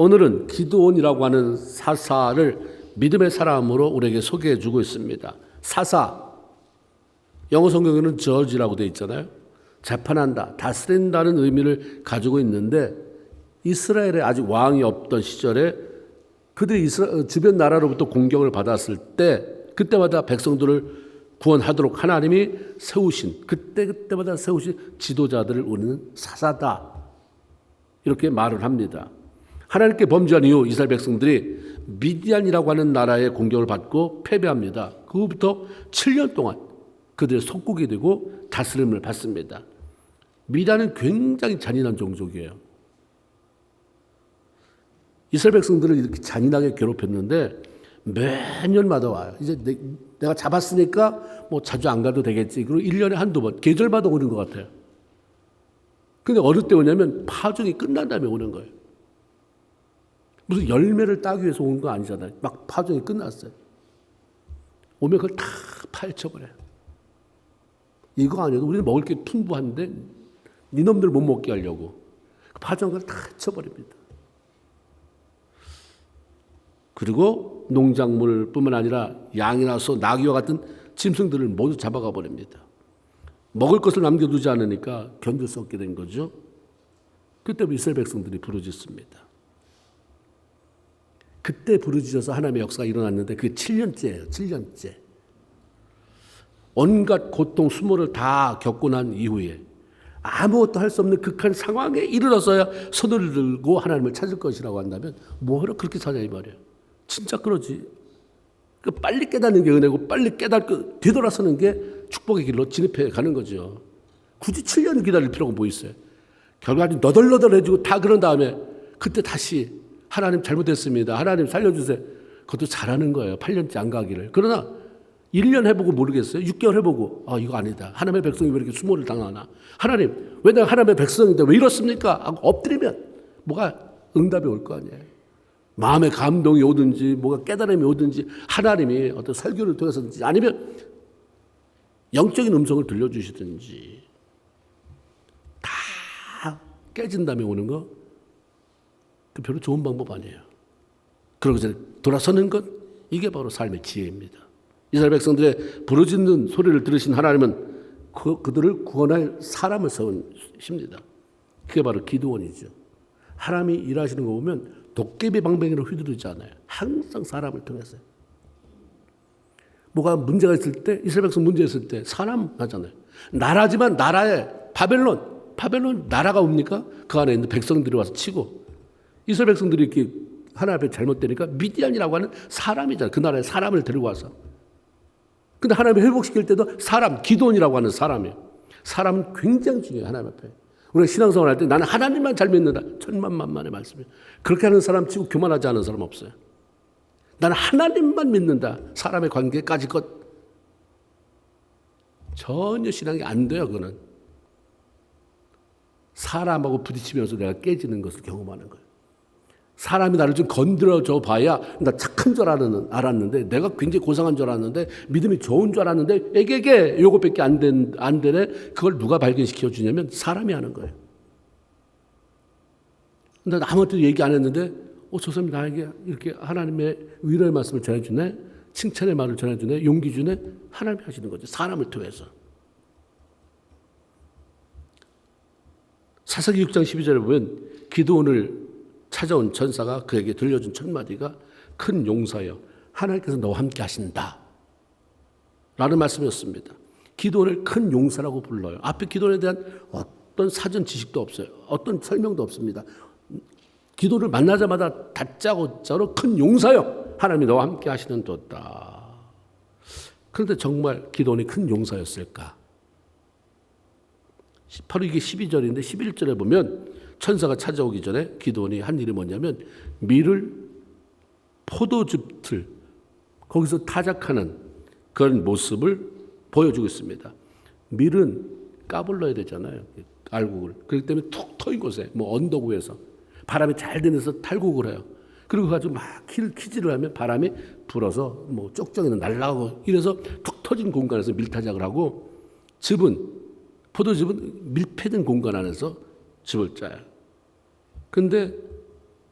오늘은 기드온이라고 하는 사사를 믿음의 사람으로 우리에게 소개해 주고 있습니다. 사사, 영어 성경에는 저지라고 되어 있잖아요. 재판한다, 다스린다는 의미를 가지고 있는데 이스라엘에 아직 왕이 없던 시절에 그들이 주변 나라로부터 공격을 받았을 때 그때마다 백성들을 구원하도록 하나님이 세우신 그때마다 세우신 지도자들을 우리는 사사다 이렇게 말을 합니다. 하나님께 범죄한 이후 이스라엘 백성들이 미디안이라고 하는 나라의 공격을 받고 패배합니다. 그 후부터 7년 동안 그들의 속국이 되고 다스림을 받습니다. 미디안은 굉장히 잔인한 종족이에요. 이스라엘 백성들을 이렇게 잔인하게 괴롭혔는데 매년마다 와요. 이제 내가 잡았으니까 뭐 자주 안 가도 되겠지. 그리고 1년에 한두 번, 계절마다 오는 것 같아요. 근데 어느 때 오냐면 파종이 끝난 다음에 오는 거예요. 무슨 열매를 따기 위해서 온 거 아니잖아요. 막 파종이 끝났어요. 오면 그걸 다 파헤쳐버려요. 이거 아니어도 우리는 먹을 게 풍부한데 니놈들 못 먹게 하려고 파종한 걸 다 해쳐버립니다. 그리고 농작물뿐만 아니라 양이나 소, 나귀와 같은 짐승들을 모두 잡아가 버립니다. 먹을 것을 남겨두지 않으니까 견딜 수 없게 된 거죠. 그때부터 이스라엘 백성들이 부르짖습니다. 그때 부르짖어서 하나님의 역사가 일어났는데 그게 7년째예요. 7년째. 온갖 고통, 수모를 다 겪고 난 이후에 아무것도 할 수 없는 극한 상황에 이르러서야 손을 들고 하나님을 찾을 것이라고 한다면 뭐하러 그렇게 사냐 이 말이에요. 진짜 그러지. 빨리 깨닫는 게 은혜고 빨리 깨닫고 되돌아서는 게 축복의 길로 진입해 가는 거죠. 굳이 7년을 기다릴 필요가 뭐 있어요. 결국 아주 너덜너덜해지고 다 그런 다음에 그때 다시 하나님 잘못했습니다. 하나님 살려주세요. 그것도 잘하는 거예요. 8년째 안 가기를. 그러나 1년 해보고 모르겠어요. 6개월 해보고 이거 아니다. 하나님의 백성이 왜 이렇게 수모를 당하나. 하나님 왜 내가 하나님의 백성인데 왜 이렇습니까? 하고 엎드리면 뭐가 응답이 올 거 아니에요. 마음의 감동이 오든지 뭐가 깨달음이 오든지 하나님이 어떤 설교를 통해서든지 아니면 영적인 음성을 들려주시든지 다 깨진 다음에 오는 거 그 별로 좋은 방법 아니에요. 그러기 전에 돌아서는 것 이게 바로 삶의 지혜입니다. 이스라엘 백성들의 부르짖는 소리를 들으신 하나님은 그들을 구원할 사람을 세우십니다. 그게 바로 기드온이죠. 하나님이 일하시는 거 보면 도깨비 방망이로 휘두르지 않아요. 항상 사람을 통해서요. 뭐가 문제가 있을 때 이스라엘 백성 문제 있을 때 사람 하잖아요. 나라지만 나라에 바벨론 나라가 옵니까? 그 안에 있는 백성들이 와서 치고 이스라엘 백성들이 이렇게 하나님 앞에 잘못되니까 미디안이라고 하는 사람이잖아요. 그 나라에 사람을 데리고 와서. 근데 하나님이 회복시킬 때도 사람, 기드온이라고 하는 사람이에요. 사람은 굉장히 중요해요. 하나님 앞에. 우리가 신앙생활 할 때 나는 하나님만 잘 믿는다. 천만만만의 말씀이에요. 그렇게 하는 사람 치고 교만하지 않은 사람 없어요. 나는 하나님만 믿는다. 사람의 관계까지 것. 전혀 신앙이 안 돼요. 그거는. 사람하고 부딪히면서 내가 깨지는 것을 경험하는 거예요. 사람이 나를 좀 건드려줘 봐야 나 착한 줄 알았는데 내가 굉장히 고상한 줄 알았는데 믿음이 좋은 줄 알았는데 에게게 요것밖에 안 되네. 그걸 누가 발견시켜 주냐면 사람이 하는 거예요. 근데 아무것도 얘기 안 했는데 저 사람이 나에게 이렇게 하나님의 위로의 말씀을 전해주네. 칭찬의 말을 전해주네. 용기 주네. 하나님이 하시는 거죠. 사람을 통해서. 사사기 6장 12절에 보면 기드온을 찾아온 천사가 그에게 들려준 첫 마디가 큰 용사여 하나님께서 너와 함께 하신다 라는 말씀이었습니다. 기드온을 큰 용사라고 불러요. 앞에 기드온에 대한 어떤 사전 지식도 없어요. 어떤 설명도 없습니다. 기드온을 만나자마자 다짜고짜로 큰 용사여 하나님이 너와 함께 하시는 도다. 그런데 정말 기드온이 큰 용사였을까? 바로 이게 12절인데 11절에 보면 천사가 찾아오기 전에 기드온이 한 일이 뭐냐면 밀을 포도즙틀 거기서 타작하는 그런 모습을 보여주고 있습니다. 밀은 까불러야 되잖아요. 알곡을. 그렇기 때문에 툭 트인 곳에 뭐 언덕 위에서 바람이 잘 되면서 탈곡을 해요. 그리고 가지고 막 키질을 하면 바람이 불어서 뭐 쪽정이는 날아가고 이래서 툭 터진 공간에서 밀타작을 하고 포도즙은 밀폐된 공간 안에서 즙을 짜요. 근데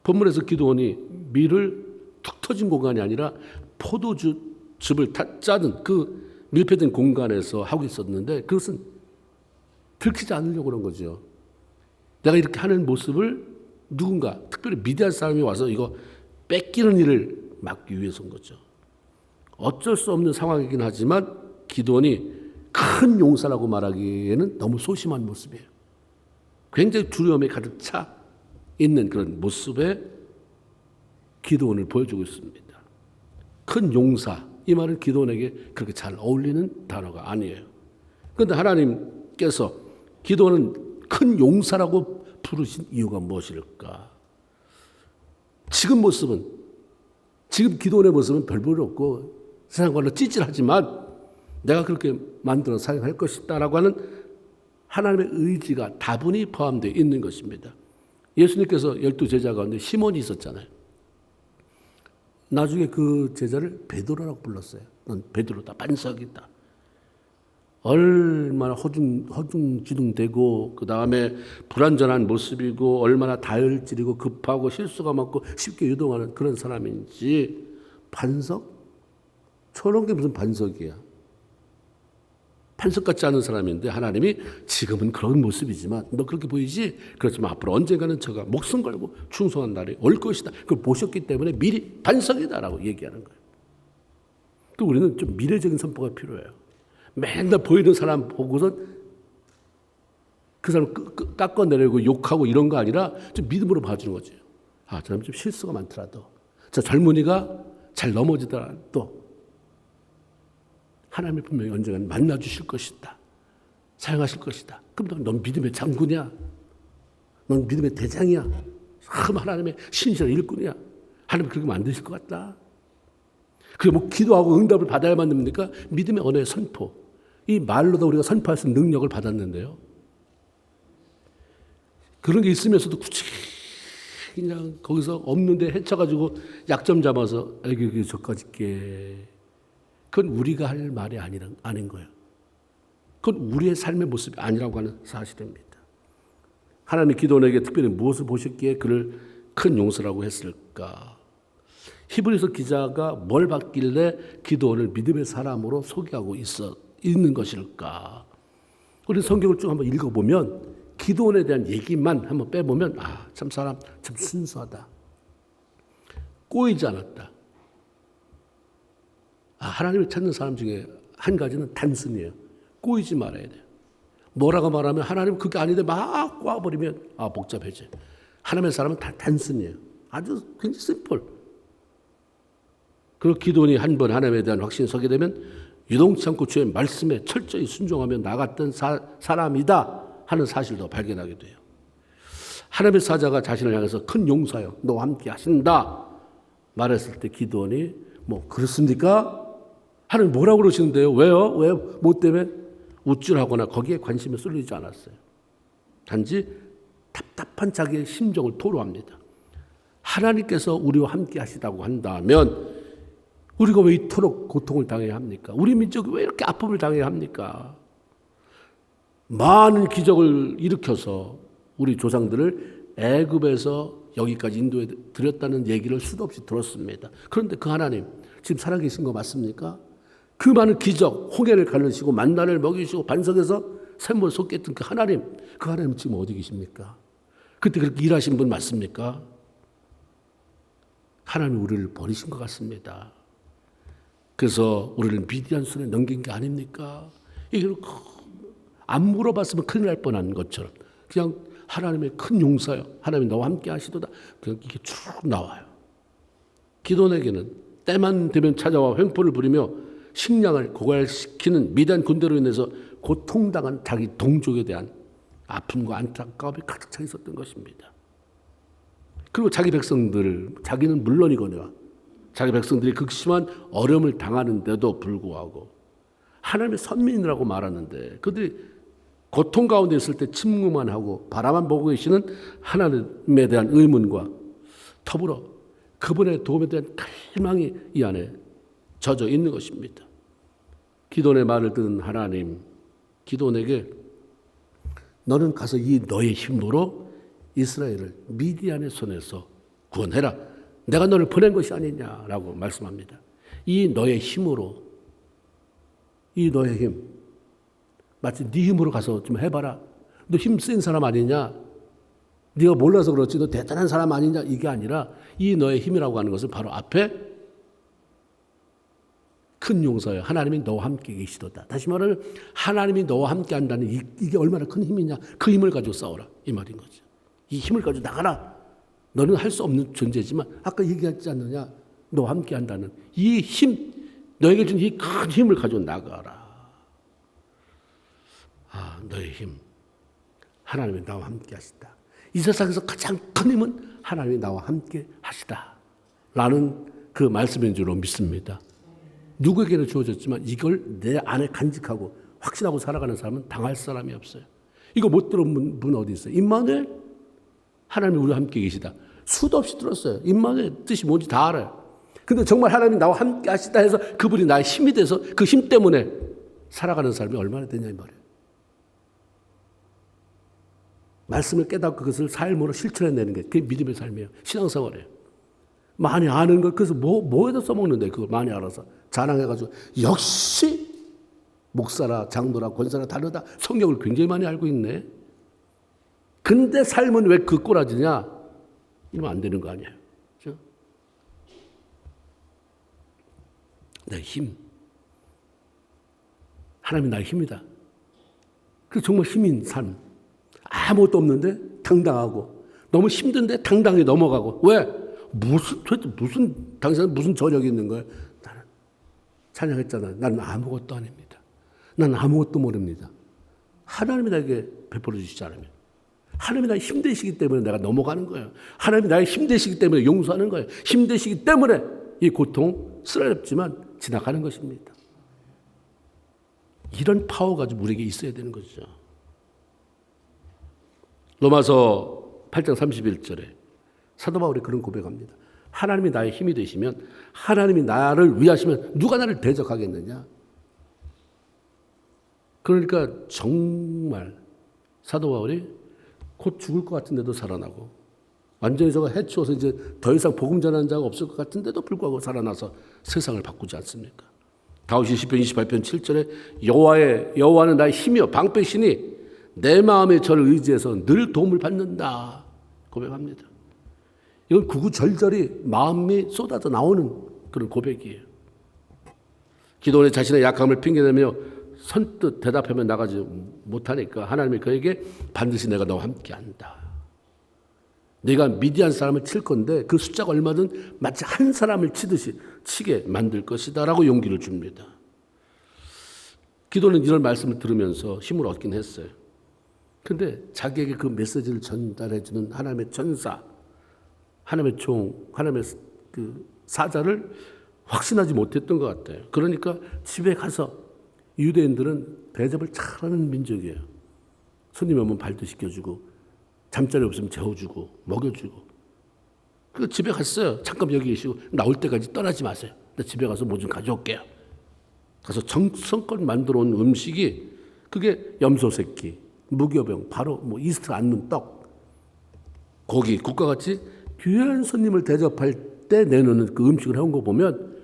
본문에서 기드온이 밀을 툭 터진 공간이 아니라 포도즙을 짜는 그 밀폐된 공간에서 하고 있었는데 그것은 들키지 않으려고 그런 거죠. 내가 이렇게 하는 모습을 누군가 특별히 미디안 사람이 와서 이거 뺏기는 일을 막기 위해서인 거죠. 어쩔 수 없는 상황이긴 하지만 기드온이 큰 용사라고 말하기에는 너무 소심한 모습이에요. 굉장히 두려움에 가득 차 있는 그런 모습의 기드온을 보여주고 있습니다. 큰 용사, 이 말은 기드온에게 그렇게 잘 어울리는 단어가 아니에요. 그런데 하나님께서 기드온은 큰 용사라고 부르신 이유가 무엇일까? 지금 기드온의 모습은 별 볼 없고 세상과는 찌질하지만 내가 그렇게 만들어 사용할 것이다라고 하는 하나님의 의지가 다분히 포함되어 있는 것입니다. 예수님께서 12제자 가운데 시몬이 있었잖아요. 나중에 그 제자를 베드로라고 불렀어요. 넌 베드로다, 반석이다. 얼마나 허둥지둥되고 그 다음에 불완전한 모습이고 얼마나 다혈질이고 급하고 실수가 많고 쉽게 유동하는 그런 사람인지 반석? 저런 게 무슨 반석이야. 반석 같지 않은 사람인데 하나님이 지금은 그런 모습이지만 너 그렇게 보이지? 그렇지만 앞으로 언젠가는 저가 목숨 걸고 충성한 날이 올 것이다. 그걸 보셨기 때문에 미리 반석이다라고 얘기하는 거예요. 또 우리는 좀 미래적인 선포가 필요해요. 맨날 보이는 사람 보고서 그 사람 깎아내리고 욕하고 이런 거 아니라 좀 믿음으로 봐주는 거지. 아, 저 사람 좀 실수가 많더라도 저 젊은이가 잘 넘어지더라도 하나님이 분명히 언젠가는 만나주실 것이다. 사용하실 것이다. 그럼 넌 믿음의 장군이야. 넌 믿음의 대장이야. 하나님의 신실한 일꾼이야. 하나님 그렇게 만드실 것 같다. 그게 뭐 기도하고 응답을 받아야만 됩니까? 믿음의 언어의 선포. 이 말로도 우리가 선포할 수 있는 능력을 받았는데요. 그런 게 있으면서도 굳이 그냥 거기서 없는데 헤쳐가지고 약점 잡아서 여기 저까지 게 그건 우리가 할 말이 아닌 거예요. 그건 우리의 삶의 모습이 아니라고 하는 사실입니다. 하나님이 기드온에게 특별히 무엇을 보셨기에 그를 큰 용서라고 했을까? 히브리서 기자가 뭘 받길래 기드온을 믿음의 사람으로 소개하고 있는 것일까? 우리 성경을 쭉 한번 읽어보면 기드온에 대한 얘기만 한번 빼보면 참 사람 참 순수하다. 꼬이지 않았다. 하나님을 찾는 사람 중에 한 가지는 단순해요. 꼬이지 말아야 돼요. 뭐라고 말하면 하나님 그게 아닌데 막 꼬아버리면 복잡해져. 하나님의 사람은 다 단순해요. 아주 굉장히 심플. 그리고 기도원이 한 번 하나님에 대한 확신이 서게 되면 유동치 않고 주의 말씀에 철저히 순종하며 나갔던 사람이다 하는 사실도 발견하게 돼요. 하나님의 사자가 자신을 향해서 큰 용사여 너와 함께 하신다 말했을 때 기도원이 뭐 그렇습니까? 하나님 뭐라고 그러시는데요? 왜요? 왜? 뭐 때문에? 우쭐하거나 거기에 관심이 쏠리지 않았어요. 단지 답답한 자기의 심정을 토로합니다. 하나님께서 우리와 함께 하시다고 한다면 우리가 왜 이토록 고통을 당해야 합니까? 우리 민족이 왜 이렇게 아픔을 당해야 합니까? 많은 기적을 일으켜서 우리 조상들을 애굽에서 여기까지 인도에 들였다는 얘기를 수도 없이 들었습니다. 그런데 그 하나님 지금 살아계신 거 맞습니까? 그 많은 기적, 홍해를 가르시고 만나를 먹이시고 반석에서 샘물 솟게 했던 그 하나님 지금 어디 계십니까? 그때 그렇게 일하신 분 맞습니까? 하나님이 우리를 버리신 것 같습니다. 그래서 우리를 미디안 손에 넘긴 게 아닙니까? 이걸 안 물어봤으면 큰일 날 뻔한 것처럼 그냥 하나님의 큰 용사요. 하나님이 너와 함께 하시도다. 그냥 이게 쭉 나와요. 기도원에게는 때만 되면 찾아와 횡포를 부리며 식량을 고갈시키는 미디안 군대로 인해서 고통당한 자기 동족에 대한 아픔과 안타까움이 가득 차 있었던 것입니다. 그리고 자기 백성들, 자기는 물론이거니와 자기 백성들이 극심한 어려움을 당하는데도 불구하고 하나님의 선민이라고 말하는데 그들이 고통 가운데 있을 때 침묵만 하고 바라만 보고 계시는 하나님에 대한 의문과 더불어 그분의 도움에 대한 갈망이 이 안에 젖어 있는 것입니다. 기도원의 말을 듣는 하나님, 기도원에게 너는 가서 이 너의 힘으로 이스라엘을 미디안의 손에서 구원해라. 내가 너를 보낸 것이 아니냐라고 말씀합니다. 이 너의 힘으로, 이 너의 힘, 마치 네 힘으로 가서 좀 해봐라. 너 힘 센 사람 아니냐? 네가 몰라서 그렇지 너 대단한 사람 아니냐? 이게 아니라 이 너의 힘이라고 하는 것은 바로 앞에 큰 용서예요. 하나님이 너와 함께 계시도다. 다시 말하면 하나님이 너와 함께 한다는 이게 얼마나 큰 힘이냐. 그 힘을 가지고 싸워라. 이 말인 거죠. 이 힘을 가지고 나가라. 너는 할 수 없는 존재지만 아까 얘기하지 않느냐. 너와 함께 한다는 이 힘, 너에게 준 이 큰 힘을 가지고 나가라. 너의 힘. 하나님이 나와 함께 하시다. 이 세상에서 가장 큰 힘은 하나님이 나와 함께 하시다. 라는 그 말씀인 줄로 믿습니다. 누구에게나 주어졌지만 이걸 내 안에 간직하고 확신하고 살아가는 사람은 당할 사람이 없어요. 이거 못 들은 분 어디 있어요? 임마누엘? 하나님이 우리와 함께 계시다. 수도 없이 들었어요. 임마누엘 뜻이 뭔지 다 알아요. 근데 정말 하나님이 나와 함께 하시다 해서 그분이 나의 힘이 돼서 그 힘 때문에 살아가는 사람이 얼마나 되냐 이 말이에요. 말씀을 깨닫고 그것을 삶으로 실천해내는 게 그게 믿음의 삶이에요. 신앙생활이에요. 많이 아는 것, 그래서 뭐에다 써먹는데 그걸 많이 알아서 자랑해가지고 역시 목사라 장로라 권사라 다르다. 성경을 굉장히 많이 알고 있네. 근데 삶은 왜 그 꼬라지냐? 이러면 안 되는 거 아니에요. 그렇죠? 내 힘. 하나님이 나의 힘이다. 그래서 정말 힘인 삶. 아무것도 없는데 당당하고 너무 힘든데 당당히 넘어가고 왜? 무슨 당신은 무슨 저력이 있는 거예요? 나는 찬양했잖아요. 나는 아무것도 아닙니다. 나는 아무것도 모릅니다. 하나님이 나에게 베풀어 주시지 않으면 하나님이 나의 힘 되시기 때문에 내가 넘어가는 거예요. 하나님이 나의 힘 되시기 때문에 용서하는 거예요. 힘 되시기 때문에 이 고통 쓰라렸지만 지나가는 것입니다. 이런 파워가 좀 우리에게 있어야 되는 거죠. 로마서 8장 31절에 사도 바울이 그런 고백합니다. 하나님이 나의 힘이 되시면 하나님이 나를 위하시면 누가 나를 대적하겠느냐. 그러니까 정말 사도 바울이 곧 죽을 것 같은데도 살아나고 완전히 저가 해치워서 이제 더 이상 복음 전하는 자가 없을 것 같은데도 불구하고 살아나서 세상을 바꾸지 않습니까? 다윗이 시편 28편 7절에 여호와는 나의 힘이요 방패시니 내 마음에 저를 의지해서 늘 도움을 받는다 고백합니다. 이건 구구절절히 마음이 쏟아져 나오는 그런 고백이에요. 기도원의 자신의 약함을 핑계대며 선뜻 대답하면 나가지 못하니까 하나님이 그에게 반드시 내가 너와 함께한다. 네가 미디안 사람을 칠 건데 그 숫자가 얼마든 마치 한 사람을 치듯이 치게 만들 것이다 라고 용기를 줍니다. 기도는 이런 말씀을 들으면서 힘을 얻긴 했어요. 근데 자기에게 그 메시지를 전달해 주는 하나님의 전사, 하나님의 종, 하나님의 그 사자를 확신하지 못했던 것 같아요. 그러니까 집에 가서 유대인들은 대접을 잘하는 민족이에요. 손님 오면 발도 씻겨주고 잠자리 없으면 재워주고 먹여주고. 그 집에 갔어요. 잠깐 여기 계시고 나올 때까지 떠나지 마세요. 나 집에 가서 뭐 좀 가져올게요. 가서 정성껏 만들어 온 음식이 그게 염소새끼, 무교병, 바로 뭐 이스트 않는 떡, 고기, 국과같이 귀한 손님을 대접할 때 내놓는 그 음식을 해온 거 보면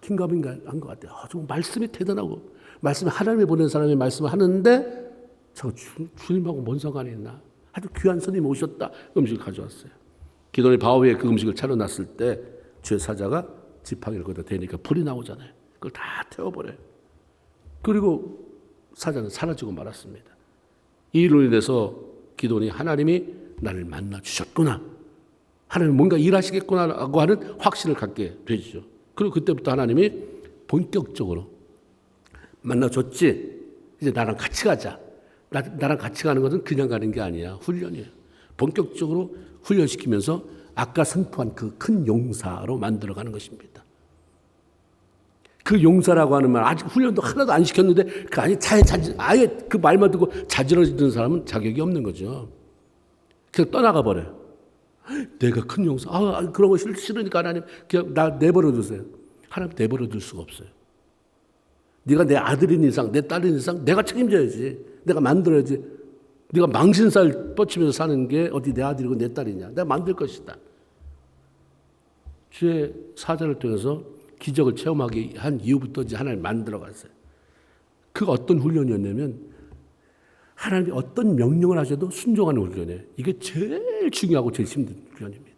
긴가민가 한 것 같아요. 정말 말씀이 대단하고 말씀을 하나님이 보낸 사람이 말씀을 하는데 저 주님하고 뭔 상관이 있나. 아주 귀한 손님이 오셨다. 음식을 가져왔어요. 기도원이 바위에 그 음식을 차려놨을 때 주의 사자가 지팡이를 거기다 대니까 불이 나오잖아요. 그걸 다 태워버려요. 그리고 사자는 사라지고 말았습니다. 이 일로 인해서 기도원이 하나님이 나를 만나 주셨구나. 하나님이 뭔가 일하시겠구나라고 하는 확신을 갖게 되죠. 그리고 그때부터 하나님이 본격적으로 만나줬지. 이제 나랑 같이 가자. 나랑 같이 가는 것은 그냥 가는 게 아니야. 훈련이에요. 본격적으로 훈련시키면서 아까 선포한 그 큰 용사로 만들어가는 것입니다. 그 용사라고 하는 말 아직 훈련도 하나도 안 시켰는데 그 아예 그 말만 듣고 자지러지는 사람은 자격이 없는 거죠. 그냥 떠나가 버려요. 내가 큰 용사. 그런 거 싫으니까 하나님 그냥 나 내버려 두세요. 하나님 내버려 둘 수가 없어요. 네가 내 아들인 이상, 내 딸인 이상 내가 책임져야지. 내가 만들어야지. 네가 망신살 뻗치면서 사는 게 어디 내 아들이고 내 딸이냐. 내가 만들 것이다. 주의 사자를 통해서 기적을 체험하게 한 이후부터 이제 하나님 만들어갔어요. 그 어떤 훈련이었냐면 하나님이 어떤 명령을 하셔도 순종하는 훈련이에요. 이게 제일 중요하고 제일 힘든 훈련입니다.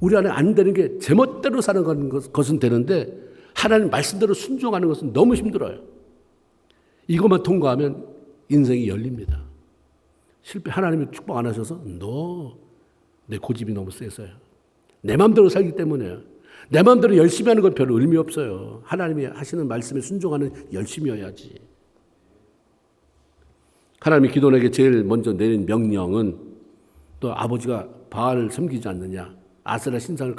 우리 안에 안 되는 게 제멋대로 사는 것은 되는데 하나님 말씀대로 순종하는 것은 너무 힘들어요. 이것만 통과하면 인생이 열립니다. 실패 하나님이 축복 안 하셔서 내 고집이 너무 세서요. 내 마음대로 살기 때문에요. 내 마음대로 열심히 하는 건 별로 의미 없어요. 하나님이 하시는 말씀에 순종하는 열심이어야지. 하나님이 기도원에게 제일 먼저 내린 명령은 또 아버지가 바알을 섬기지 않느냐, 아세라 신상을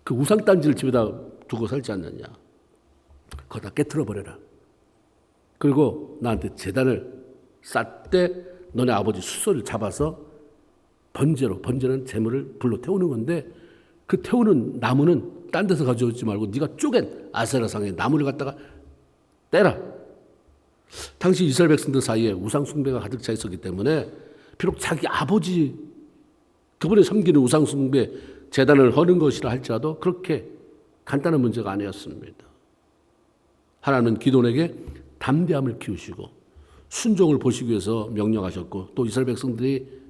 그 우상단지를 집에다 두고 살지 않느냐, 그거 다 깨트려 버려라. 그리고 나한테 제단을 쌓되 너네 아버지 수소를 잡아서 번제는 재물을 불로 태우는 건데 그 태우는 나무는 딴 데서 가져오지 말고 네가 쪼갠 아세라상의 나무를 갖다가 떼라. 당시 이스라엘 백성들 사이에 우상 숭배가 가득 차 있었기 때문에 비록 자기 아버지 그분의 섬기는 우상 숭배 제단을 허는 것이라 할지라도 그렇게 간단한 문제가 아니었습니다. 하나님은 기도원에게 담대함을 키우시고 순종을 보시기 위해서 명령하셨고 또 이스라엘 백성들이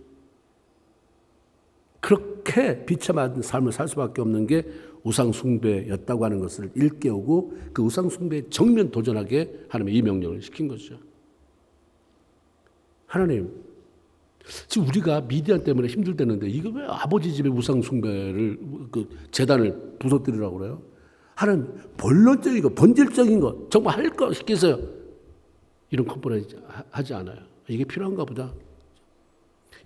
그렇게 비참한 삶을 살 수밖에 없는 게 우상 숭배였다고 하는 것을 일깨우고 그 우상 숭배에 정면 도전하게 하나님의 이 명령을 시킨 거죠. 하나님, 지금 우리가 미디안 때문에 힘들 때는데 이거 왜 아버지 집에 우상 숭배를 그 재단을 부서뜨리라고 그래요? 하나님, 본론적인 거, 본질적인 거 정말 할 거 시키세요. 이런 컴플레인 하지 않아요. 이게 필요한가 보다.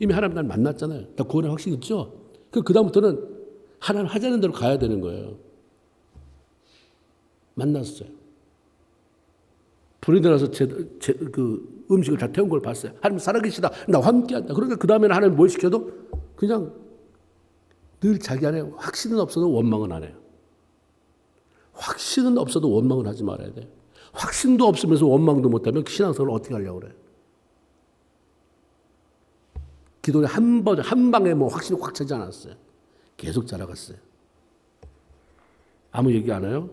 이미 하나님 날 만났잖아요. 나 구원의 확신이 있죠? 그 다음부터는 하나님 하자는 대로 가야 되는 거예요. 만났어요. 불이 일어나서 그 음식을 다 태운 걸 봤어요. 하나님 살아계시다. 나와 함께한다. 그러니까 그 다음에는 하나님 뭘 시켜도 그냥 늘 자기 안에 확신은 없어도 원망은 안 해요. 확신은 없어도 원망은 하지 말아야 돼요. 확신도 없으면서 원망도 못하면 신앙생활을 어떻게 하려고 그래요? 기도에 한 방에 뭐 확신이 확 차지 않았어요. 계속 자라갔어요. 아무 얘기 안 해요?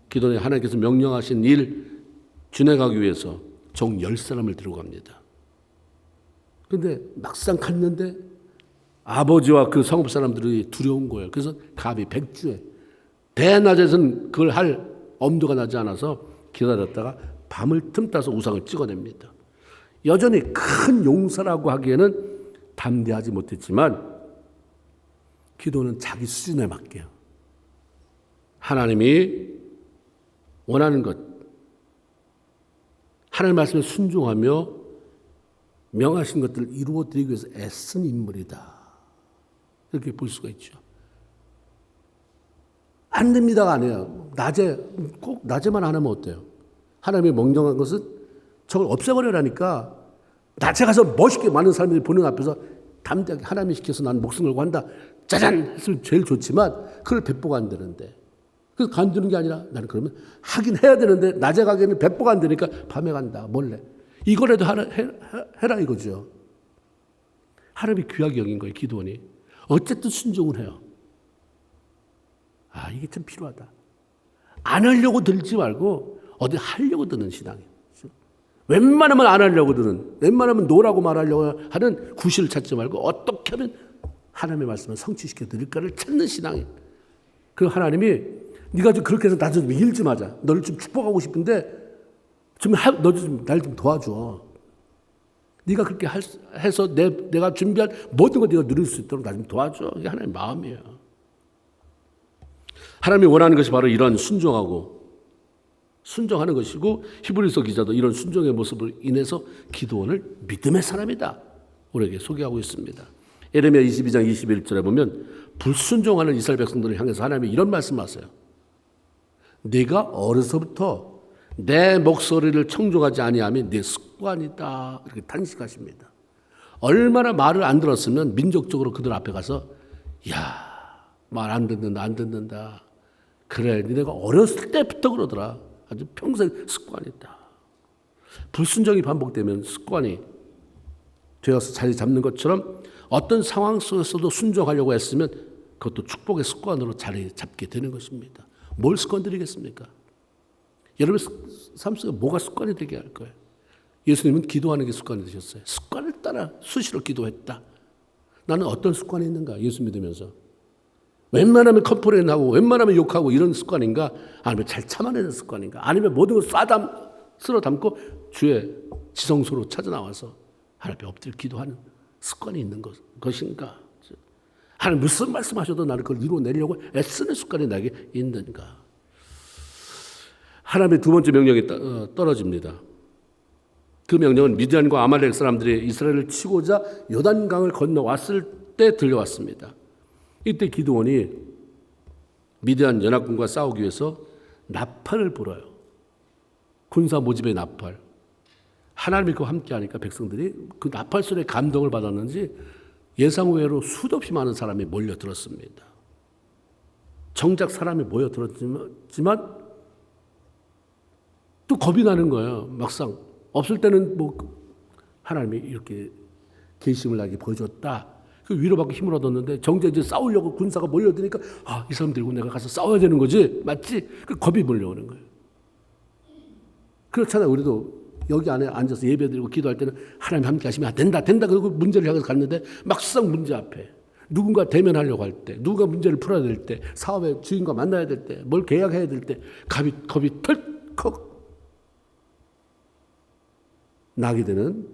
기도에 하나님께서 명령하신 일 준행하기 위해서 종 10사람을 들고 갑니다. 그런데 막상 갔는데 아버지와 그 성읍 사람들이 두려운 거예요. 그래서 갑이 백주에 대낮에서는 그걸 할 엄두가 나지 않아서 기다렸다가 밤을 틈타서 우상을 찍어냅니다. 여전히 큰 용사라고 하기에는 담대하지 못했지만 기도는 자기 수준에 맞게요. 하나님이 원하는 것, 하나님 말씀에 순종하며 명하신 것들을 이루어드리기 위해서 애쓴 인물이다. 이렇게 볼 수가 있죠. 안 됩니다가 아니에요. 꼭 낮에만 안 하면 어때요? 하나님이 명령한 것은 저걸 없애버리라니까 낮에 가서 멋있게 많은 사람들이 보는 앞에서 담대하게 하나님이 시켜서 난 목숨 걸고 한다. 짜잔! 했으면 제일 좋지만 그걸 배포가 안 되는데 그래서 간두는 게 아니라 나는 그러면 하긴 해야 되는데 낮에 가기에는 배포가 안 되니까 밤에 간다. 몰래. 이거라도 해라 이거죠. 하나님이 귀하게 여긴 거예요. 기도원이. 어쨌든 순종을 해요. 이게 참 필요하다. 안 하려고 들지 말고 어디 하려고 드는 신앙이에요. 웬만하면 안 하려고 드는, 웬만하면 노라고 말하려고 하는 구실을 찾지 말고 어떻게 하면 하나님의 말씀을 성취시켜 드릴까를 찾는 신앙이에요. 그리고 하나님이 네가 좀 그렇게 해서 나 좀 일 좀 하자. 너를 좀 축복하고 싶은데 날 좀 도와줘. 네가 그렇게 해서 내가 준비한 모든 걸 네가 누릴 수 있도록 나 좀 도와줘. 이게 하나님의 마음이에요. 하나님이 원하는 것이 바로 이런 순종하는 것이고 히브리서 기자도 이런 순종의 모습을 인해서 기도원을 믿음의 사람이다. 우리에게 소개하고 있습니다. 예레미야 22장 21절에 보면 불순종하는 이스라엘 백성들을 향해서 하나님이 이런 말씀하세요. 네가 어려서부터 내 목소리를 청종하지 아니함이 네 습관이다. 이렇게 탄식하십니다. 얼마나 말을 안 들었으면 민족적으로 그들 앞에 가서 말 안 듣는다. 그래, 니네가 어렸을 때부터 그러더라. 아주 평생 습관이다. 불순종이 반복되면 습관이 되어서 자리 잡는 것처럼 어떤 상황 속에서도 순종하려고 했으면 그것도 축복의 습관으로 자리 잡게 되는 것입니다. 뭘 습관들이겠습니까? 여러분 삶 속에 뭐가 습관이 되게 할 거예요? 예수님은 기도하는 게 습관이 되셨어요. 습관을 따라 수시로 기도했다. 나는 어떤 습관이 있는가? 예수 믿으면서. 웬만하면 컴플레인하고 웬만하면 욕하고 이런 습관인가? 아니면 잘 참아내는 습관인가? 아니면 모든 걸 쓸어 담고 주의 지성소로 찾아 나와서 하나님 앞에 엎드려 기도하는 습관이 있는 것인가? 하나님 무슨 말씀하셔도 나는 그걸 이루어내려고 애쓰는 습관이 나에게 있는가? 하나님의 두 번째 명령이 떨어집니다. 그 명령은 미디안과 아말렉 사람들이 이스라엘을 치고자 요단강을 건너왔을 때 들려왔습니다. 이때 기드온이 미디안 연합군과 싸우기 위해서 나팔을 불어요. 군사 모집의 나팔. 하나님이 그와 함께하니까 백성들이 그 나팔 소리에 감동을 받았는지 예상 외로 수도 없이 많은 사람이 몰려들었습니다. 정작 사람이 모여들었지만 또 겁이 나는 거예요. 막상 없을 때는 뭐 하나님이 이렇게 계심을 나에게 보여줬다. 그 위로받고 힘을 얻었는데 정작 이제 싸우려고 군사가 몰려드니까 이 사람 들고 내가 가서 싸워야 되는 거지, 맞지? 그 겁이 몰려오는 거예요. 그렇잖아요. 우리도 여기 안에 앉아서 예배드리고 기도할 때는 하나님 함께 하시면 된다 그러고 문제를 향해서 갔는데 막상 문제 앞에 누군가 대면하려고 할 때, 누군가 문제를 풀어야 될 때, 사업의 주인과 만나야 될 때, 뭘 계약해야 될 때 겁이 털컥 나게 되는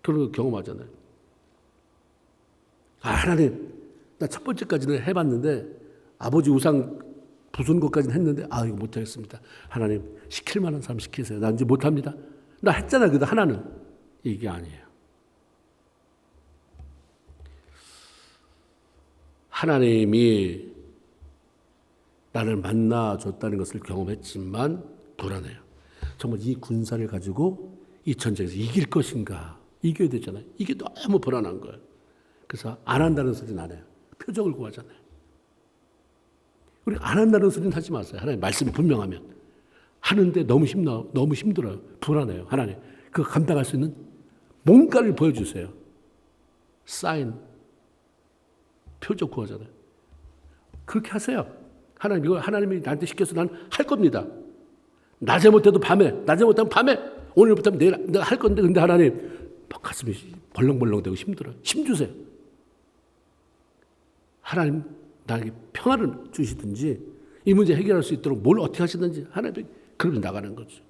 그런 걸 경험하잖아요. 하나님, 나 첫 번째까지는 해봤는데 아버지 우상 부순 것까지는 했는데 이거 못하겠습니다. 하나님, 시킬 만한 사람 시키세요. 나 이제 못합니다. 나 했잖아. 그래도 하나는 이게 아니에요. 하나님이 나를 만나줬다는 것을 경험했지만 불안해요. 정말 이 군사를 가지고 이 전쟁에서 이길 것인가? 이겨야 되잖아요. 이게 너무 불안한 거예요. 그래서 안 한다는 소리는 안 해요. 표적을 구하잖아요. 우리 안 한다는 소리는 하지 마세요. 하나님 말씀이 분명하면. 하는데 너무 힘들어요. 불안해요. 하나님, 그거 감당할 수 있는 뭔가를 보여주세요. 사인, 표적 구하잖아요. 그렇게 하세요. 하나님, 이거 하나님이 나한테 시켜서 난 할 겁니다. 낮에 못해도 밤에, 낮에 못하면 밤에, 오늘부터 내일 내가 할 건데, 근데 하나님, 가슴이 벌렁벌렁되고 힘들어요. 힘 주세요. 하나님, 나에게 평화를 주시든지, 이 문제 해결할 수 있도록 뭘 어떻게 하시든지, 하나님, 그러면 나가는 거죠.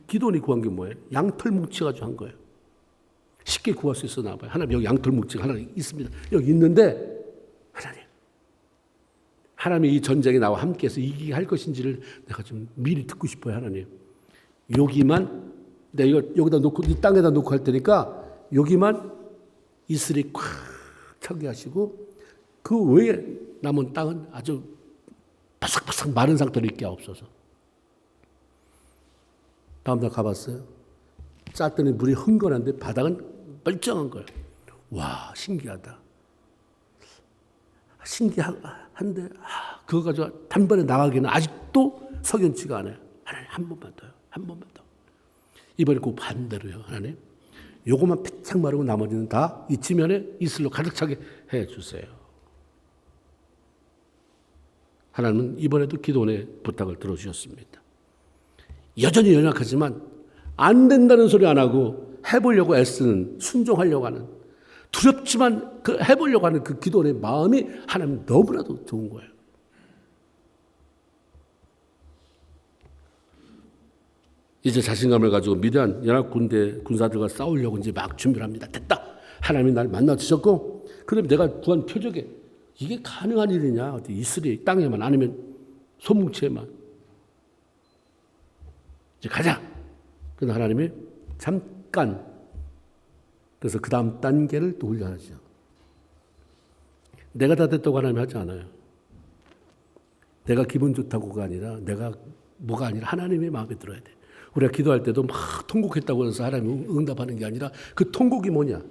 기도원이 구한 게 뭐예요? 양털 뭉치가지고 한 거예요. 쉽게 구할 수 있어 나봐요. 하나님, 여기 양털 뭉치가 하나 있습니다. 여기 있는데, 하나님이 이 전쟁에 나와 함께해서 이기게 할 것인지를 내가 좀 미리 듣고 싶어요. 하나님, 여기만 내가 이거 여기다 놓고 이 땅에다 놓고 할 테니까 여기만 이슬이 꽉 차게 하시고 그 외에 남은 땅은 아주 바삭바삭 마른 상태로 있게 하옵소서. 다음날 가봤어요. 짰더니 물이 흥건한데 바닥은 멀쩡한 거예요. 와, 신기하다. 신기한데 그거 가지고 단번에 나가기는 아직도 석연치가 않아요. 하나님, 한 번만 더요. 한 번만 더. 이번에 그 반대로요. 하나님, 요것만 팩착 마르고 나머지는 다 이 지면에 이슬로 가득 차게 해주세요. 하나님은 이번에도 기도원의 부탁을 들어주셨습니다. 여전히 연약하지만 안 된다는 소리 안 하고 해보려고 애쓰는, 순종하려고 하는, 두렵지만 그 해보려고 하는 그 기도원의 마음이 하나님 너무나도 좋은 거예요. 이제 자신감을 가지고 미디안 연합 군사들과 싸우려고 이제 막 준비를 합니다. 됐다. 하나님이 날 만나 주셨고, 그럼 내가 구한 표적에 이게 가능한 일이냐? 어디 이슬이 땅에만 아니면 손뭉치에만. 이제 가자. 그래서 하나님이 잠깐. 그래서 그 다음 단계를 또 훈련하죠. 내가 다 됐다고 하나님이 하지 않아요. 내가 기분 좋다고가 아니라 내가 뭐가 아니라 하나님의 마음에 들어야 돼. 우리가 기도할 때도 막 통곡했다고 해서 하나님이 응답하는 게 아니라 그 통곡이 뭐냐?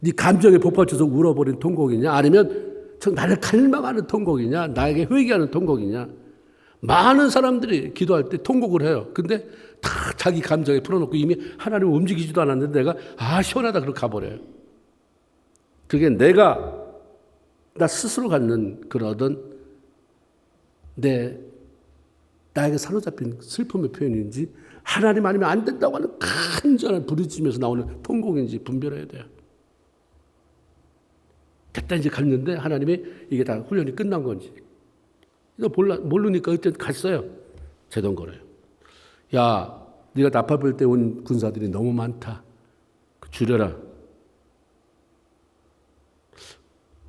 네 감정에 복받쳐서 울어버린 통곡이냐? 아니면 나를 갈망하는 통곡이냐? 나에게 회개하는 통곡이냐? 많은 사람들이 기도할 때 통곡을 해요. 근데 다 자기 감정에 풀어놓고 이미 하나님을 움직이지도 않았는데 내가 시원하다 그렇게 가버려요. 그게 내가 나 스스로 갖는 그런 어떤 나에게 사로잡힌 슬픔의 표현인지 하나님 아니면 안 된다고 하는 간절한 부르짖으면서 나오는 통곡인지 분별해야 돼요. 됐다 이제 갔는데 하나님이 이게 다 훈련이 끝난 건지 모르니까 그때 갔어요. 제동 걸어요. 야, 네가 나팔 때 온 군사들이 너무 많다. 줄여라.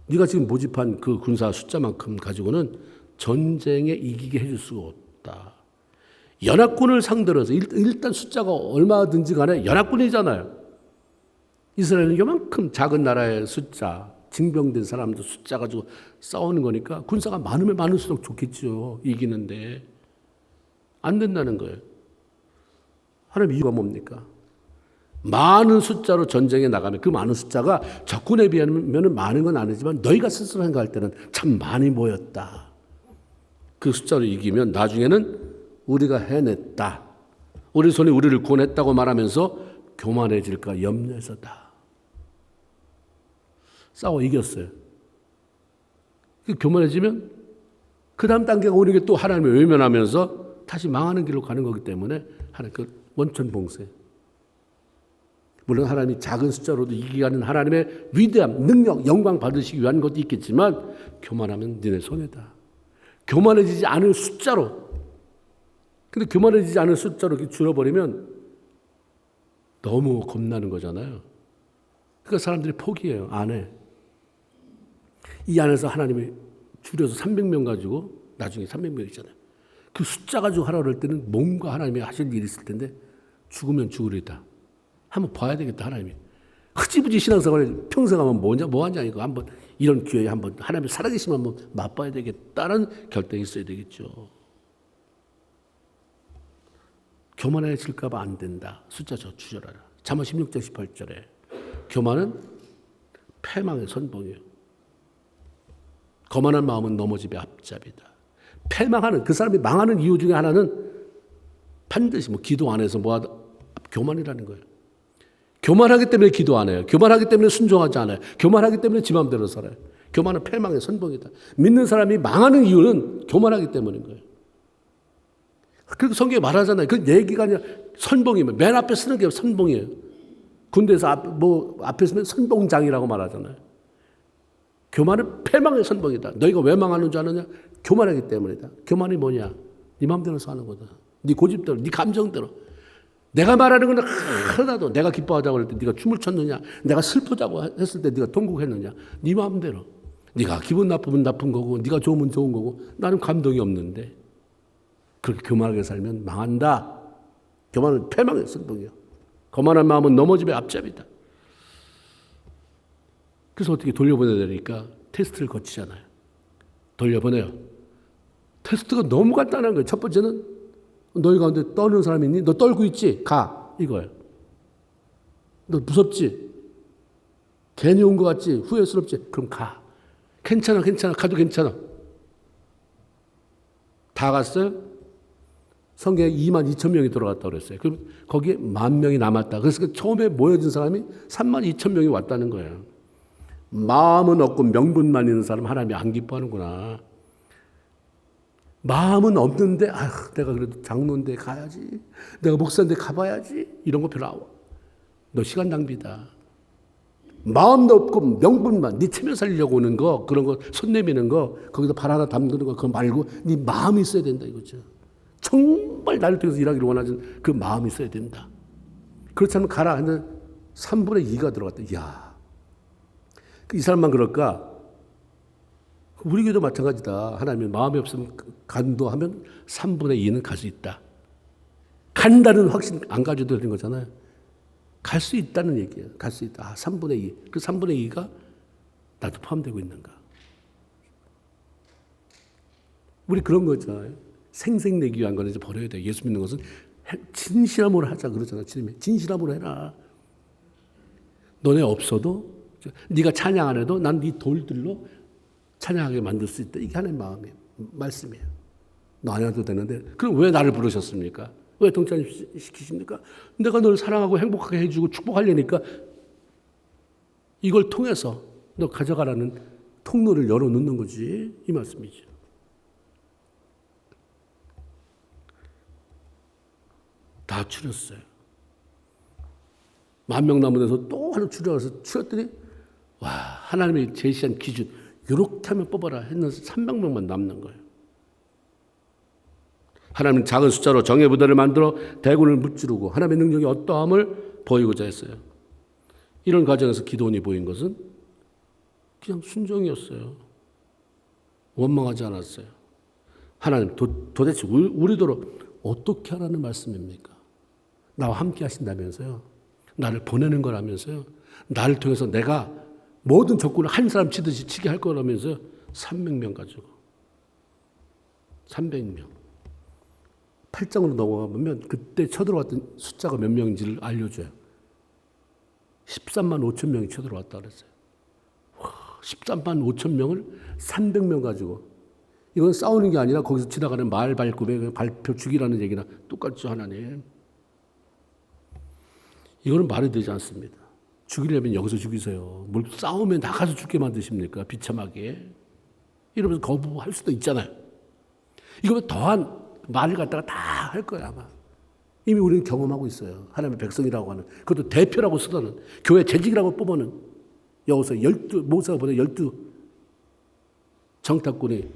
네가 지금 모집한 그 군사 숫자만큼 가지고는 전쟁에 이기게 해줄 수가 없다. 연합군을 상대로 해서 일단 숫자가 얼마든지 간에 연합군이잖아요. 이스라엘은 요만큼 작은 나라의 숫자, 징병된 사람들 숫자 가지고 싸우는 거니까 군사가 많으면 많을수록 좋겠죠. 이기는데. 안 된다는 거예요. 하나님 이유가 뭡니까? 많은 숫자로 전쟁에 나가면 그 많은 숫자가 적군에 비하면 많은 건 아니지만 너희가 스스로 생각할 때는 참 많이 모였다. 그 숫자로 이기면 나중에는 우리가 해냈다. 우리 손이 우리를 구원했다고 말하면서 교만해질까 염려해서다. 싸워 이겼어요. 교만해지면 그 다음 단계가 오는 게 또 하나님을 외면하면서 다시 망하는 길로 가는 거기 때문에 하나님 그 원천봉쇄. 물론 하나님이 작은 숫자로도 이기게 하는 하나님의 위대함, 능력, 영광 받으시기 위한 것도 있겠지만 교만하면 너네 손해다. 교만해지지 않을 숫자로. 근데 교만해지지 않을 숫자로 이렇게 줄여버리면 너무 겁나는 거잖아요. 그러니까 사람들이 포기해요. 안 해. 이 안에서 하나님이 줄여서 300명 가지고 나중에 300명 있잖아요. 그 숫자 가지고 하라 그럴 때는 뭔가 하나님이 하실 일이 있을 텐데 죽으면 죽으리다. 한번 봐야 되겠다 하나님이. 흐지부지 신앙생활을 평생 하면 뭐 하냐 이거 한번 이런 기회에 한번 하나님의 살아계시면 한번 맛봐야 되겠다는 결정이 있어야 되겠죠. 교만해질까 봐 안 된다. 숫자 저 줄여라. 잠언 16장 18절에 교만은 패망의 선봉이에요. 거만한 마음은 넘어짐의 앞잡이다. 패망하는 그 사람이 망하는 이유 중에 하나는 반드시 기도 안 해서 교만이라는 거예요. 교만하기 때문에 기도 안 해요. 교만하기 때문에 순종하지 않아요. 교만하기 때문에 지 마음대로 살아요. 교만은 패망의 선봉이다. 믿는 사람이 망하는 이유는 교만하기 때문인 거예요. 그리고 성경에 말하잖아요. 그 얘기가 아니라 선봉이면 맨 앞에 쓰는 게 선봉이에요. 군대에서 앞에 쓰면 선봉장이라고 말하잖아요. 교만은 패망의 선봉이다. 너희가 왜 망하는 줄 아느냐? 교만하기 때문이다. 교만이 뭐냐? 네 마음대로 사는 거다. 네 고집대로, 네 감정대로. 내가 말하는 건 하나도 내가 기뻐하자고 할 때 네가 춤을 췄느냐? 내가 슬프다고 했을 때 네가 통곡했느냐? 네 마음대로. 네가 기분 나쁘면 나쁜 거고 네가 좋으면 좋은 거고 나는 감동이 없는데 그렇게 교만하게 살면 망한다. 교만은 패망의 선봉이야. 거만한 마음은 넘어짐의 앞잡이다. 그래서 어떻게 돌려보내야 되니까 테스트를 거치잖아요. 돌려보내요. 테스트가 너무 간단한 거예요. 첫 번째는 너희 가운데 떠는 사람이 있니? 너 떨고 있지? 가. 이거예요. 너 무섭지? 괜히 온 것 같지? 후회스럽지? 그럼 가. 괜찮아. 가도 괜찮아. 다 갔어요? 성경에 22,000명이 들어갔다고 그랬어요. 그럼 거기에 10,000명이 남았다. 그래서 처음에 모여진 사람이 32,000명이 왔다는 거예요. 마음은 없고 명분만 있는 사람 하나님이 안 기뻐하는구나. 마음은 없는데 내가 그래도 장로인데 가야지. 내가 목사인데 가봐야지. 이런 거 별로 너 시간 낭비다. 마음도 없고 명분만 네 체면 살리려고 오는 거 그런 거 손 내미는 거 거기서 발 하나 담그는 거 그거 말고 네 마음이 있어야 된다 이거죠. 정말 나를 통해서 일하기를 원하는 그 마음이 있어야 된다. 그렇지 않으면 가라 하는 3분의 2가 들어갔다. 이야. 이 사람만 그럴까? 우리 교도 마찬가지다. 하나님의 마음이 없으면 간도하면 3분의 2는 갈 수 있다. 간다는 확신 안 가져도 되는 거잖아요. 갈 수 있다는 얘기예요. 갈 수 있다. 3분의 2. 그 3분의 2가 나도 포함되고 있는가? 우리 그런 거 있잖아요. 생색내기 위한 거는 이제 버려야 돼. 예수 믿는 것은 진실함으로 하자 그러잖아. 진실함으로 해라. 너네 없어도 네가 찬양 안 해도 난 네 돌들로 찬양하게 만들 수 있다. 이게 하나님의 마음이에요. 말씀이에요. 너 안 해도 되는데 그럼 왜 나를 부르셨습니까? 왜 동참시키십니까? 내가 널 사랑하고 행복하게 해주고 축복하려니까 이걸 통해서 너 가져가라는 통로를 열어놓는 거지. 이 말씀이죠. 다 추렸어요. 10,000명 남은 데서 또 하나 추려서 추렸더니 와, 하나님이 제시한 기준 이렇게 하면 뽑아라 했는 300명만 남는 거예요. 하나님은 작은 숫자로 정예 부대를 만들어 대군을 무찌르고 하나님의 능력이 어떠함을 보이고자 했어요. 이런 과정에서 기도원이 보인 것은 그냥 순종이었어요. 원망하지 않았어요. 하나님 도대체 우리더러 어떻게 하라는 말씀입니까? 나와 함께 하신다면서요. 나를 보내는 거라면서요. 나를 통해서 내가 모든 적군을 한 사람 치듯이 치게 할 거라면서요. 300명 가지고. 300명. 8장으로 넘어가면 그때 쳐들어왔던 숫자가 몇 명인지를 알려줘요. 13만 5천 명이 쳐들어왔다 그랬어요. 13만 5천 명을 300명 가지고. 이건 싸우는 게 아니라 거기서 지나가는 말 발굽에 발표 죽이라는 얘기나 똑같죠, 하나님. 이거는 말이 되지 않습니다. 죽이려면 여기서 죽이세요. 뭘 싸우면 나가서 죽게 만드십니까? 비참하게. 이러면서 거부할 수도 있잖아요. 이거보다 더한 말을 갖다가 다 할 거야, 아마. 이미 우리는 경험하고 있어요. 하나님의 백성이라고 하는. 그것도 대표라고 쓰다는. 교회 재직이라고 뽑아는. 여기서 모세가 보내 12 정탐꾼이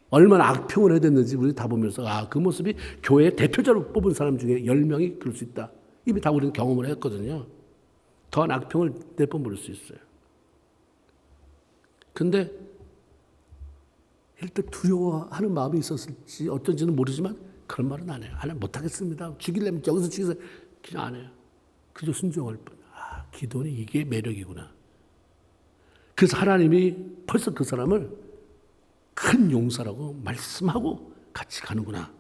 얼마나 악평을 해야 됐는지 우리 다 보면서 그 모습이 교회의 대표자로 뽑은 사람 중에 10명이 그럴 수 있다. 이미 다 우리는 경험을 했거든요. 더한 악평을 내뿜을 수 있어요. 근데 일단 두려워하는 마음이 있었을지 어쩐지는 모르지만 그런 말은 안 해요. 하나님 못하겠습니다. 죽이려면 여기서 죽이세요. 그냥 안 해요. 그저 순종할 뿐. 기도는 이게 매력이구나. 그래서 하나님이 벌써 그 사람을 큰 용사라고 말씀하고 같이 가는구나.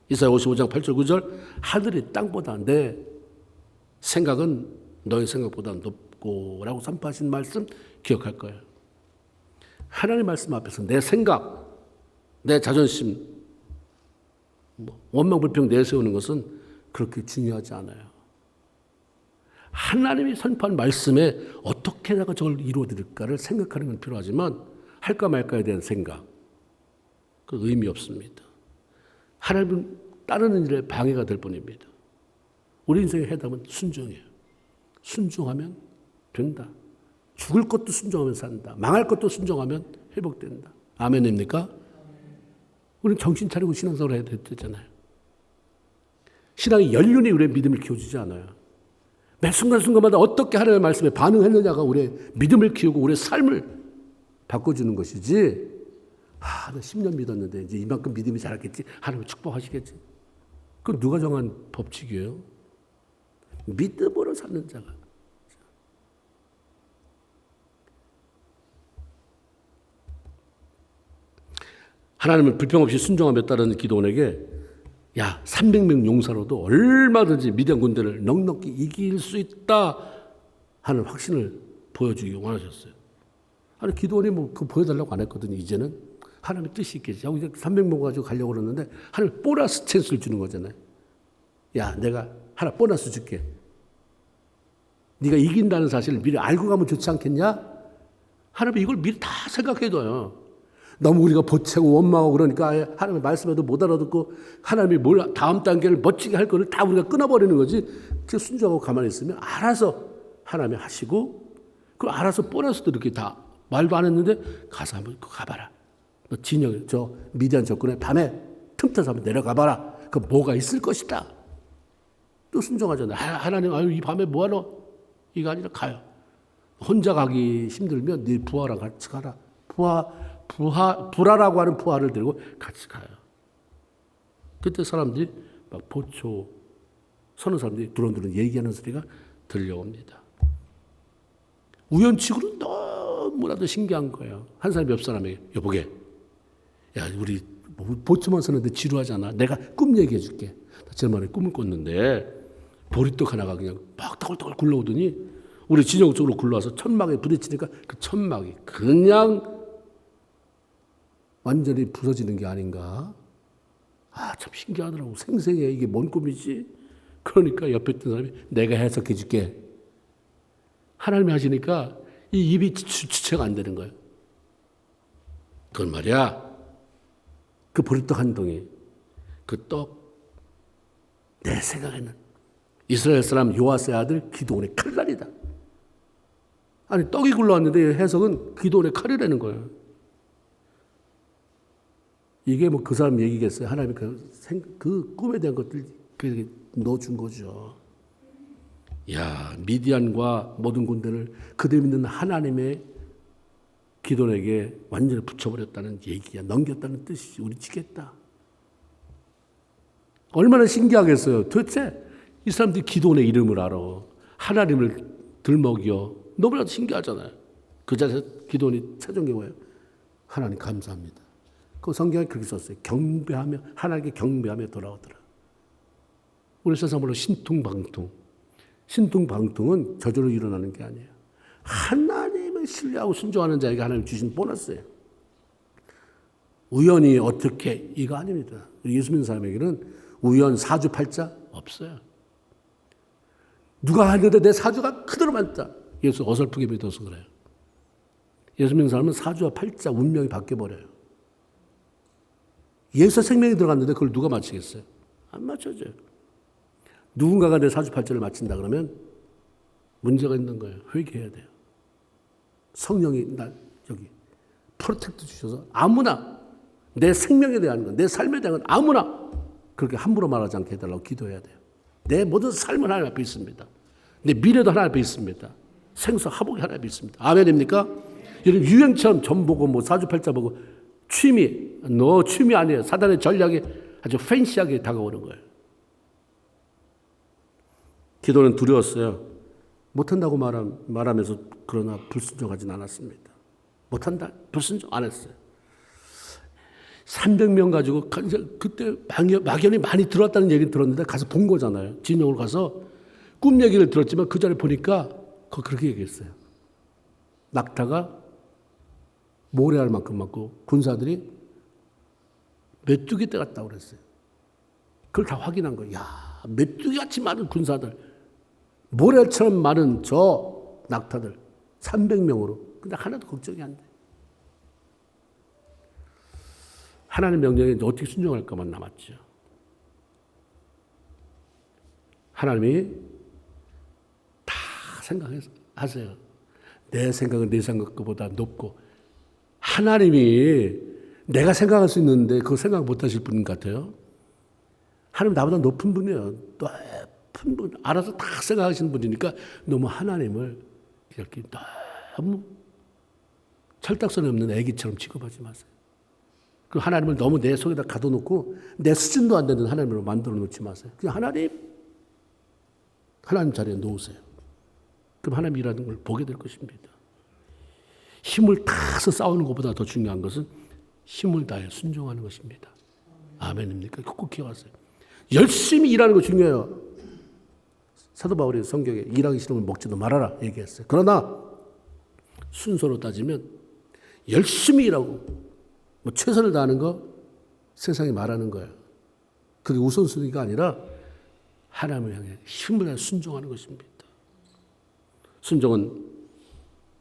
이사야 55장 8절 9절 하늘이 땅보다 내 생각은 너의 생각보다 높고 라고 선포하신 말씀 기억할 거예요. 하나님의 말씀 앞에서 내 생각, 내 자존심, 원망 불평 내세우는 것은 그렇게 중요하지 않아요. 하나님이 선포한 말씀에 어떻게 내가 저걸 이루어드릴까를 생각하는 건 필요하지만 할까 말까에 대한 생각, 그 의미 없습니다. 하나님은 따르는 일에 방해가 될 뿐입니다. 우리 인생의 해답은 순종이에요. 순종하면 된다. 죽을 것도 순종하면 산다. 망할 것도 순종하면 회복된다. 아멘입니까? 우리는 정신 차리고 신앙생활을 해야 되잖아요. 신앙의 연륜이 우리의 믿음을 키워주지 않아요. 매 순간순간마다 어떻게 하나님의 말씀에 반응했느냐가 우리의 믿음을 키우고 우리의 삶을 바꿔주는 것이지, 나 10년 믿었는데 이제 이만큼 믿음이 자랐겠지. 하나님 축복하시겠지. 그건 누가 정한 법칙이에요? 믿음으로 사는 자가. 하나님을 불평 없이 순종하며 따르는 기도원에게 300명 용사로도 얼마든지 미디안 군대를 넉넉히 이길 수 있다 하는 확신을 보여주기 원하셨어요. 아니, 기도원이 그거 보여달라고 안 했거든요. 이제는 하나님의 뜻이 있겠지. 이제 300명 가지고 가려고 그러는데 하나님 보너스 찬스를 주는 거잖아요. 내가 하나 보너스 줄게. 네가 이긴다는 사실을 미리 알고 가면 좋지 않겠냐? 하나님이 이걸 미리 다 생각해둬요. 너무 우리가 보채고 원망하고 그러니까 하나님의 말씀에도 못 알아듣고 하나님이 뭘 다음 단계를 멋지게 할 거를 다 우리가 끊어버리는 거지. 그 순종하고 가만히 있으면 알아서 하나님이 하시고, 그 알아서 보너스도 이렇게 다 말도 안 했는데 가서 한번 가봐라. 너 진영 저 미디안 적군에 밤에 틈타서 한번 내려가봐라. 그 뭐가 있을 것이다. 또 순종하잖아요. 하나님 이 밤에 뭐하러? 이거 아니라 가요. 혼자 가기 힘들면 네 부하랑 같이 가라. 부하라고 하는 부하를 들고 같이 가요. 그때 사람들이 막 보초 서는 사람들이 두런두런 얘기하는 소리가 들려옵니다. 우연치고는 너무나도 신기한 거예요. 한 사람이 옆 사람에게 여보게, 우리 보초만 서는데 지루하잖아. 내가 꿈 얘기해 줄게. 지난번에 꿈을 꿨는데 보리떡 하나가 그냥 막 떠글떠글 굴러오더니 우리 진영 쪽으로 굴러와서 천막에 부딪히니까 그 천막이 그냥 완전히 부서지는 게 아닌가. 참 신기하더라고. 생생해. 이게 뭔 꿈이지? 그러니까 옆에 있던 사람이 내가 해석해 줄게. 하나님이 하시니까 이 입이 주체가 안 되는 거예요. 그건 말이야. 그 보리떡 한 덩이, 그 떡, 내 생각에는 이스라엘 사람 요아스의 아들 기드온의 칼날이다. 아니 떡이 굴러왔는데 해석은 기드온의 칼이라는 거예요. 이게 뭐 그 사람 얘기겠어요. 하나님이 그 꿈에 대한 것들 넣어준 거죠. 야, 미디안과 모든 군대를 그들 믿는 하나님의 기드온에게 완전히 붙여버렸다는 얘기야. 넘겼다는 뜻이지. 우리 지겠다. 얼마나 신기하겠어요. 도대체 이 사람들이 기드온의 이름을 알아. 하나님을 들먹여. 너무나도 신기하잖아요. 그 자리에서 기드온이 최종적이 뭐예요? 하나님 감사합니다. 그 성경에 그렇게 썼어요. 경배하며, 하나님께 경배하며 돌아오더라. 우리 세상으로 신통방통. 신통방통은 저절로 일어나는 게 아니에요. 하나님을 신뢰하고 순종하는 자에게 하나님 주신 보너스예요. 우연히 어떻게 이거 아닙니다. 예수 믿는 사람에게는 우연 사주팔자 없어요. 누가 하는데 내 사주가 그대로 맞다. 예수 어설프게 믿어서 그래요. 예수 믿는 사람은 사주와 팔자 운명이 바뀌어버려요. 예수 생명이 들어갔는데 그걸 누가 맞추겠어요? 안 맞춰져요. 누군가가 내 사주팔자를 맞춘다 그러면 문제가 있는 거예요. 회개해야 돼요. 성령이 날 여기 프로텍트 주셔서 아무나 내 생명에 대한 건, 내 삶에 대한 건 아무나 그렇게 함부로 말하지 않게 해달라고 기도해야 돼요. 내 모든 삶은 하나님 앞에 있습니다. 내 미래도 하나님 앞에 있습니다. 생사화복이 하나님 앞에 있습니다. 아멘입니까? 여러분 유행처럼 점 보고 뭐 사주팔자 보고 취미, 너 취미 아니에요. 사단의 전략이 아주 팬시하게 다가오는 거예요. 기도는 두려웠어요. 못한다고 말하면서 그러나 불순종하진 않았습니다. 못한다? 불순종 안 했어요. 300명 가지고 그때 막연히 많이 들어왔다는 얘기를 들었는데 가서 본 거잖아요. 진영을 가서 꿈 얘기를 들었지만 그 자리에 보니까 그렇게 얘기했어요. 낙타가 모래알 만큼 많고 군사들이 메뚜기 떼 같다고 그랬어요. 그걸 다 확인한 거예요. 야, 메뚜기같이 많은 군사들, 모래알처럼 많은 저 낙타들 300명으로. 근데 하나도 걱정이 안 돼. 하나님 명령에 어떻게 순종할까만 남았죠. 하나님이 다 생각하세요. 내 생각은 내 생각보다 높고 하나님이 내가 생각할 수 있는데 그거 생각 못하실 분 같아요. 하나님 나보다 높은 분이에요. 높은 분, 알아서 다 생각하시는 분이니까 너무 하나님을 이렇게 너무 철딱선이 없는 애기처럼 취급하지 마세요. 그 하나님을 너무 내 속에다 가둬놓고 내 수준도 안 되는 하나님으로 만들어 놓지 마세요. 그냥 하나님 자리에 놓으세요. 그럼 하나님 일하는 걸 보게 될 것입니다. 힘을 다해서 싸우는 것보다 더 중요한 것은 힘을 다해 순종하는 것입니다. 아멘입니까? 꼭 기억하세요. 열심히 일하는 거 중요해요. 사도 바울이 성경에 일하기 싫으면 먹지도 말아라 얘기했어요. 그러나 순서로 따지면 열심히 일하고 뭐 최선을 다하는 거 세상이 말하는 거예요. 그게 우선순위가 아니라 하나님을 향해 힘을 다해 순종하는 것입니다. 순종은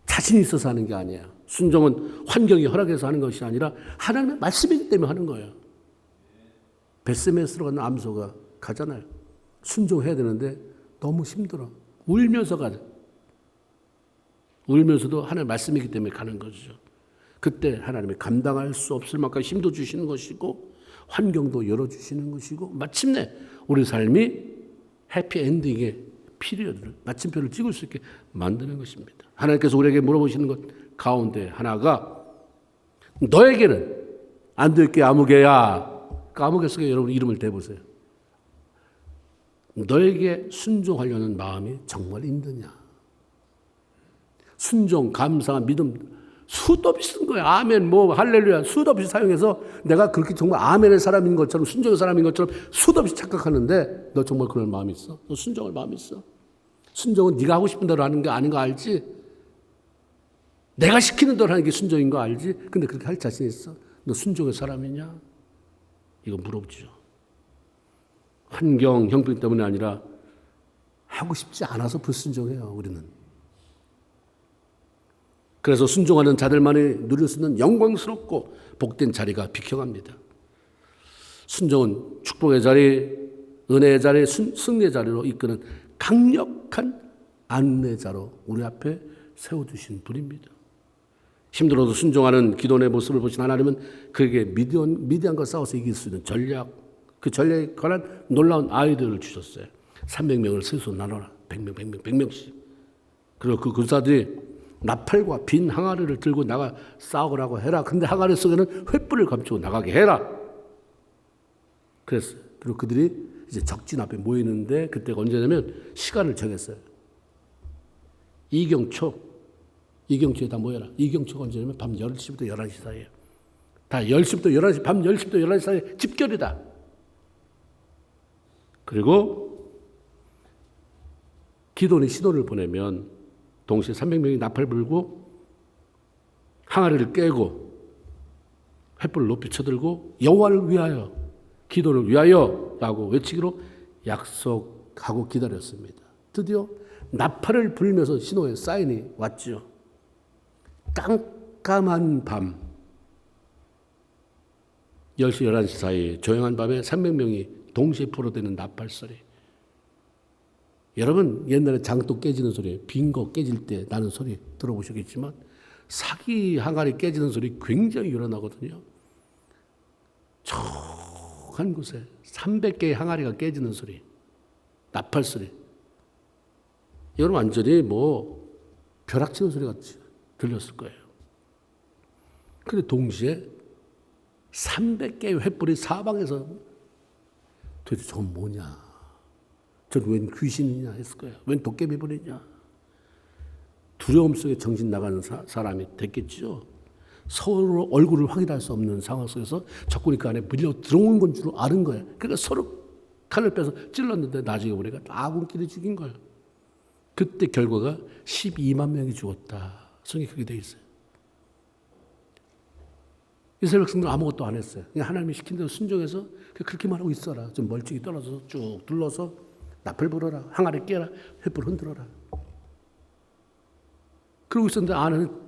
자신이 있어서 하는 게 아니에요. 순종은 환경이 허락해서 하는 것이 아니라 하나님의 말씀이기 때문에 하는 거예요. 벳세메스로 가는 암소가 가잖아요. 순종해야 되는데 너무 힘들어. 울면서 가요. 울면서도 하나님의 말씀이기 때문에 가는 거죠. 그때 하나님이 감당할 수 없을 만큼 힘도 주시는 것이고 환경도 열어주시는 것이고 마침내 우리 삶이 해피엔딩의 피리어드를 마침표를 찍을 수 있게 만드는 것입니다. 하나님께서 우리에게 물어보시는 것 가운데 하나가 너에게는 안 될 게 아무개야. 그 아무개 속에 여러분 이름을 대보세요. 너에게 순종하려는 마음이 정말 있느냐. 순종, 감사, 믿음 수도 없이 쓴 거예요. 아멘, 뭐 할렐루야 수도 없이 사용해서 내가 그렇게 정말 아멘의 사람인 것처럼 순종의 사람인 것처럼 수도 없이 착각하는데 너 정말 그런 마음이 있어? 너 순종할 마음이 있어? 순종은 네가 하고 싶은 대로 하는 게 아닌 거 알지? 내가 시키는 대로 하는 게 순종인 거 알지? 근데 그렇게 할 자신 있어? 너 순종의 사람이냐? 이거 물어보죠. 환경, 형편 때문에 아니라 하고 싶지 않아서 불순종해요, 우리는. 그래서 순종하는 자들만이 누릴 수 있는 영광스럽고 복된 자리가 비켜갑니다. 순종은 축복의 자리, 은혜의 자리, 승리의 자리로 이끄는 강력한 안내자로 우리 앞에 세워두신 분입니다. 힘들어도 순종하는 기도원의 모습을 보신 하나님은 그에게 미디안과 싸워서 이길 수 있는 전략, 그 전략에 관한 놀라운 아이디어를 주셨어요. 300명을 셋으로 나눠라. 100명씩. 그리고 그 군사들이 나팔과 빈 항아리를 들고 나가 싸우라고 해라. 근데 항아리 속에는 횃불을 감추고 나가게 해라. 그랬어요. 그리고 그들이 이제 적진 앞에 모이는데 그때가 언제냐면 시간을 정했어요. 이경초에 다 모여라. 이경초가 언제냐면 밤 10시부터 11시 사이에요. 다 10시부터 11시, 밤 10시부터 11시 사이에 집결이다. 그리고 기도원이 신호를 보내면 동시에 300명이 나팔 불고 항아리를 깨고 횃불을 높이 쳐들고 여호와를 위하여, 기도를 위하여 라고 외치기로 약속하고 기다렸습니다. 드디어 나팔을 불면서 신호의 사인이 왔죠. 깜깜한 밤 10시 11시 사이 조용한 밤에 300명이 동시에 불어대는 나팔 소리. 여러분 옛날에 장독 깨지는 소리, 빈 거 깨질 때 나는 소리 들어보셨겠지만 사기 항아리 깨지는 소리 굉장히 일어나거든요. 한 곳에 300개의 항아리가 깨지는 소리, 나팔 소리. 여러분 완전히 벼락치는 소리 같이 들렸을 거예요. 그런데 동시에 300개의 횃불이 사방에서 도대체 저건 뭐냐? 저건 웬 귀신이냐 했을 거예요. 웬 도깨비불이냐? 두려움 속에 정신 나가는 사람이 됐겠죠. 서로 얼굴을 확인할 수 없는 상황 속에서 적군이 그 안에 밀려 들어온 건 줄 아는 거예요. 그러니까 서로 칼을 빼서 찔렀는데 나중에 보니까 아군끼리 죽인 거예요. 그때 결과가 12만 명이 죽었다. 성경에 그렇게 되어 있어요. 이스라엘 백성들 아무것도 안 했어요. 그냥 하나님이 시킨 대로 순종해서 그렇게만 하고 있어라. 좀 멀찍이 떨어져서 쭉 둘러서 나팔 불어라. 항아리 깨라. 횃불 흔들어라. 그러고 있었는데 안에는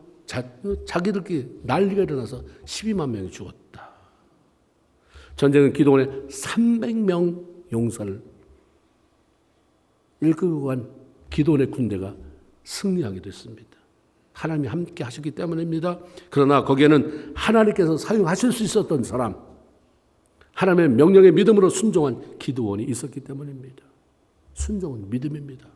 자기들끼리 난리가 일어나서 12만 명이 죽었다. 전쟁은 기도원의 300명 용사를 일끌고 간 기도원의 군대가 승리하게 됐습니다. 하나님이 함께 하셨기 때문입니다. 그러나 거기에는 하나님께서 사용하실 수 있었던 사람, 하나님의 명령에 믿음으로 순종한 기도원이 있었기 때문입니다. 순종은 믿음입니다.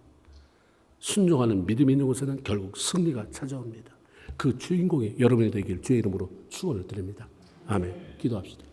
순종하는 믿음이 있는 곳에는 결국 승리가 찾아옵니다. 그 주인공이 여러분이 되길 주의 이름으로 축원을 드립니다. 아멘. 기도합시다.